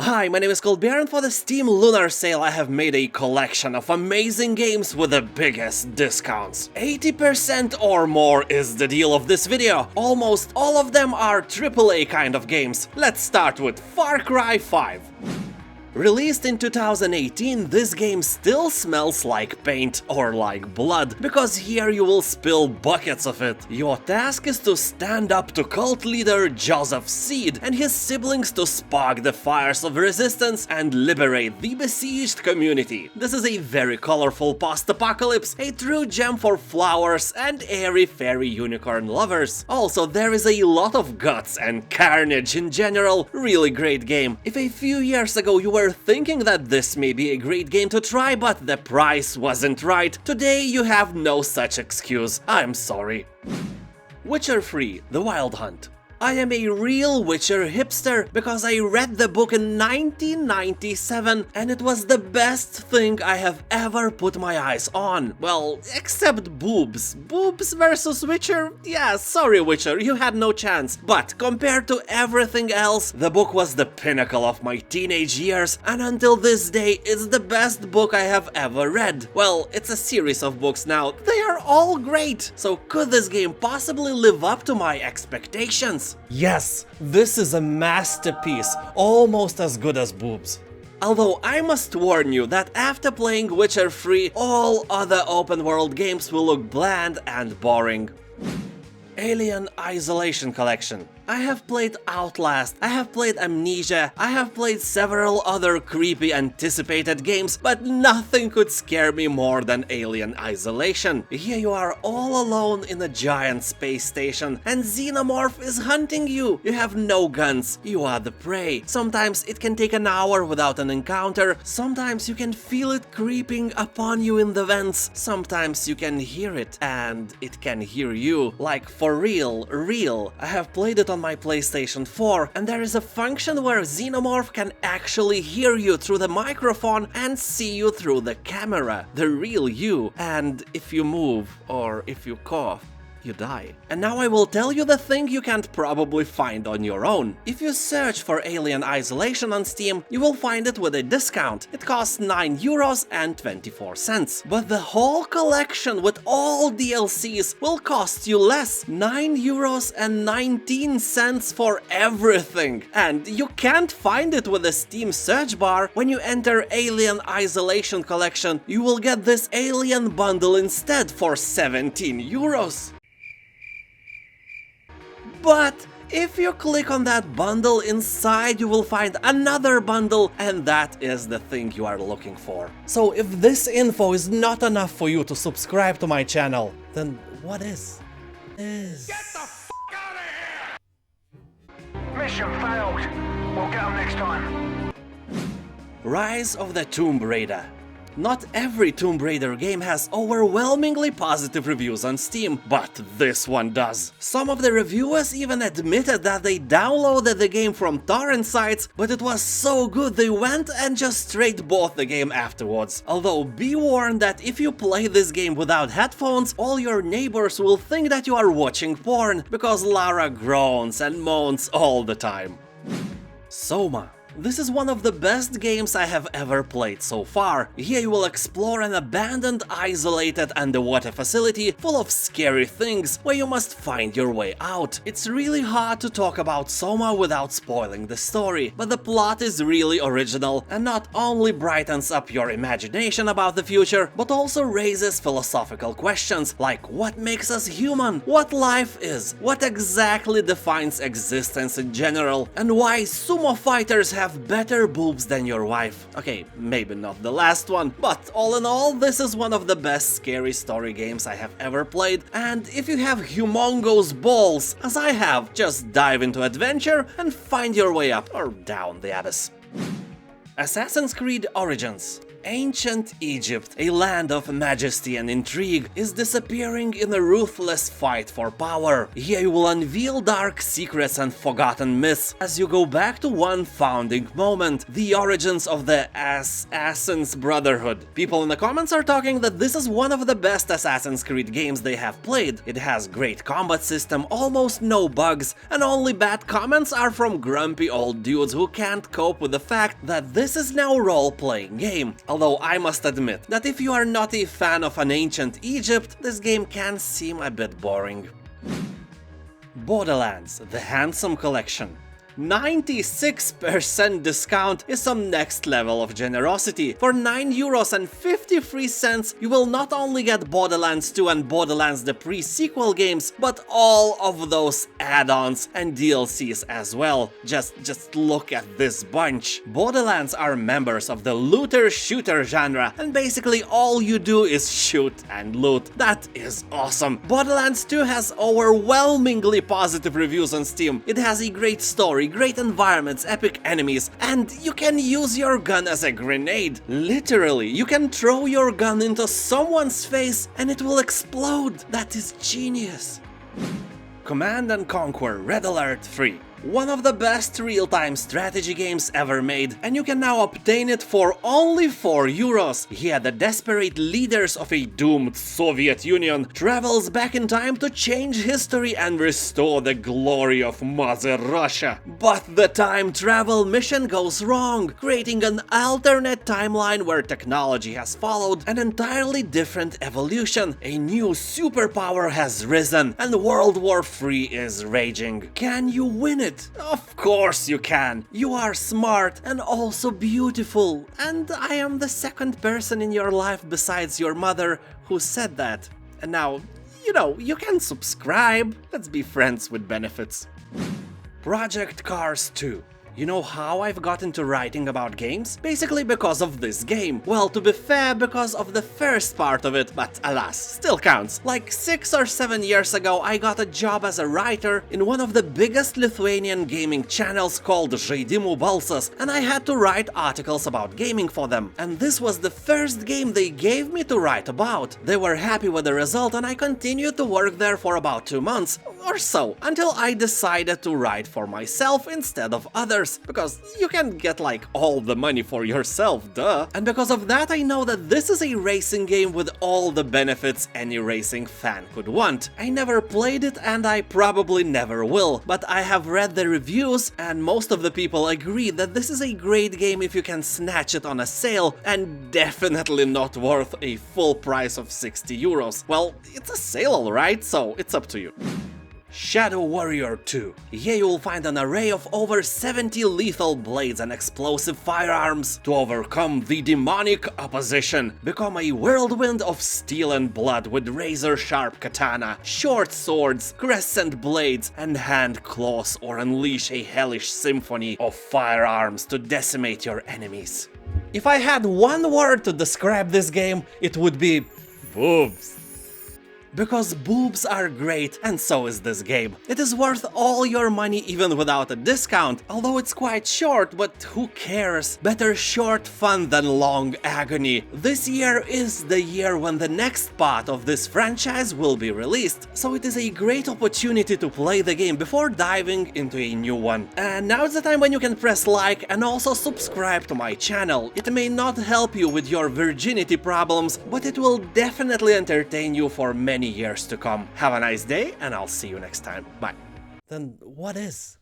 Hi, my name is Colbert, and for the Steam Lunar Sale I have made a collection of amazing games with the biggest discounts. 80% or more is the deal of this video. Almost all of them are AAA kind of games. Let's start with Far Cry 5. Released in 2018, this game still smells like paint or like blood, because here you will spill buckets of it. Your task is to stand up to cult leader Joseph Seed and his siblings to spark the fires of resistance and liberate the besieged community. This is a very colorful post-apocalypse, a true gem for flowers and airy-fairy unicorn lovers. Also, there is a lot of guts and carnage in general. Really great game. If a few years ago you were thinking that this may be a great game to try, but the price wasn't right, today you have no such excuse. I'm sorry. Witcher 3: The Wild Hunt. I am a real Witcher hipster because I read the book in 1997 and it was the best thing I have ever put my eyes on. Well, except boobs. Boobs versus Witcher? Yeah, sorry Witcher, you had no chance. But compared to everything else, the book was the pinnacle of my teenage years, and until this day it's the best book I have ever read. Well, it's a series of books now. They are all great. So could this game possibly live up to my expectations? Yes, this is a masterpiece, almost as good as boobs. Although I must warn you that after playing Witcher 3, all other open world games will look bland and boring. Alien Isolation Collection. I have played Outlast, I have played Amnesia, I have played several other creepy anticipated games, but nothing could scare me more than Alien Isolation. Here you are all alone in a giant space station, and Xenomorph is hunting you. You have no guns, you are the prey. Sometimes it can take an hour without an encounter, sometimes you can feel it creeping upon you in the vents, sometimes you can hear it, and it can hear you. Like for real. I have played it on my PlayStation 4, and there is a function where Xenomorph can actually hear you through the microphone and see you through the camera, the real you, and if you move or if you cough, you die. And now I will tell you the thing you can't probably find on your own. If you search for Alien Isolation on Steam, you will find it with a discount. It costs €9.24. But the whole collection with all DLCs will cost you less, €9.19 for everything. And you can't find it with the Steam search bar. When you enter Alien Isolation Collection, you will get this Alien bundle instead for €17. But if you click on that bundle, inside you will find another bundle, and that is the thing you are looking for. So if this info is not enough for you to subscribe to my channel, then what is? Get the f*** out of here! Mission failed. We'll get them next time. Rise of the Tomb Raider. Not every Tomb Raider game has overwhelmingly positive reviews on Steam, but this one does. Some of the reviewers even admitted that they downloaded the game from torrent sites, but it was so good they went and just straight bought the game afterwards. Although be warned that if you play this game without headphones, all your neighbors will think that you are watching porn, because Lara groans and moans all the time. Soma. This is one of the best games I have ever played so far. Here you will explore an abandoned, isolated underwater facility full of scary things where you must find your way out. It's really hard to talk about Soma without spoiling the story, but the plot is really original and not only brightens up your imagination about the future, but also raises philosophical questions like what makes us human, what life is, what exactly defines existence in general, and why sumo fighters have better boobs than your wife. Okay, maybe not the last one, but all in all, this is one of the best scary story games I have ever played, and if you have humongous balls, as I have, just dive into adventure and find your way up or down the abyss. Assassin's Creed Origins. Ancient Egypt, a land of majesty and intrigue, is disappearing in a ruthless fight for power. Here you will unveil dark secrets and forgotten myths as you go back to one founding moment, the origins of the Assassin's Brotherhood. People in the comments are talking that this is one of the best Assassin's Creed games they have played. It has great combat system, almost no bugs, and only bad comments are from grumpy old dudes who can't cope with the fact that this is now a role-playing game. Although I must admit that if you are not a fan of an ancient Egypt, this game can seem a bit boring. Borderlands, the Handsome Collection. 96% discount is some next level of generosity. For €9.53 you will not only get Borderlands 2 and Borderlands the pre-sequel games, but all of those add-ons and DLCs as well. Just look at this bunch. Borderlands are members of the looter-shooter genre, and basically all you do is shoot and loot. That is awesome. Borderlands 2 has overwhelmingly positive reviews on Steam. It has a great story, great environments, epic enemies, and you can use your gun as a grenade. Literally, you can throw your gun into someone's face and it will explode. That is genius. Command & Conquer Red Alert 3. One of the best real-time strategy games ever made, and you can now obtain it for only €4. Here, the desperate leaders of a doomed Soviet Union travels back in time to change history and restore the glory of Mother Russia. But the time travel mission goes wrong, creating an alternate timeline where technology has followed an entirely different evolution. A new superpower has risen, and World War III is raging. Can you win it? Of course you can. You are smart and also beautiful, and I am the second person in your life besides your mother who said that. And now, you can subscribe. Let's be friends with benefits. Project Cars 2. You know how I've got into writing about games? Basically because of this game. Well, to be fair, because of the first part of it, but alas, still counts. Like 6 or 7 years ago, I got a job as a writer in one of the biggest Lithuanian gaming channels called Žaidimų Balsas, and I had to write articles about gaming for them. And this was the first game they gave me to write about. They were happy with the result, and I continued to work there for about 2 months or so, until I decided to write for myself instead of others. Because you can get like all the money for yourself, duh. And because of that, I know that this is a racing game with all the benefits any racing fan could want. I never played it and I probably never will, but I have read the reviews and most of the people agree that this is a great game if you can snatch it on a sale, and definitely not worth a full price of €60. Well, it's a sale, alright, so it's up to you. Shadow Warrior 2. Here you will find an array of over 70 lethal blades and explosive firearms to overcome the demonic opposition. Become a whirlwind of steel and blood with razor-sharp katana, short swords, crescent blades, and hand claws, or unleash a hellish symphony of firearms to decimate your enemies. If I had one word to describe this game, it would be boobs. Because boobs are great, and so is this game. It is worth all your money even without a discount, although it's quite short, but who cares? Better short fun than long agony. This year is the year when the next part of this franchise will be released, so it is a great opportunity to play the game before diving into a new one. And now is the time when you can press like and also subscribe to my channel. It may not help you with your virginity problems, but it will definitely entertain you for many years to come. Have a nice day, and I'll see you next time. Bye. Then what is?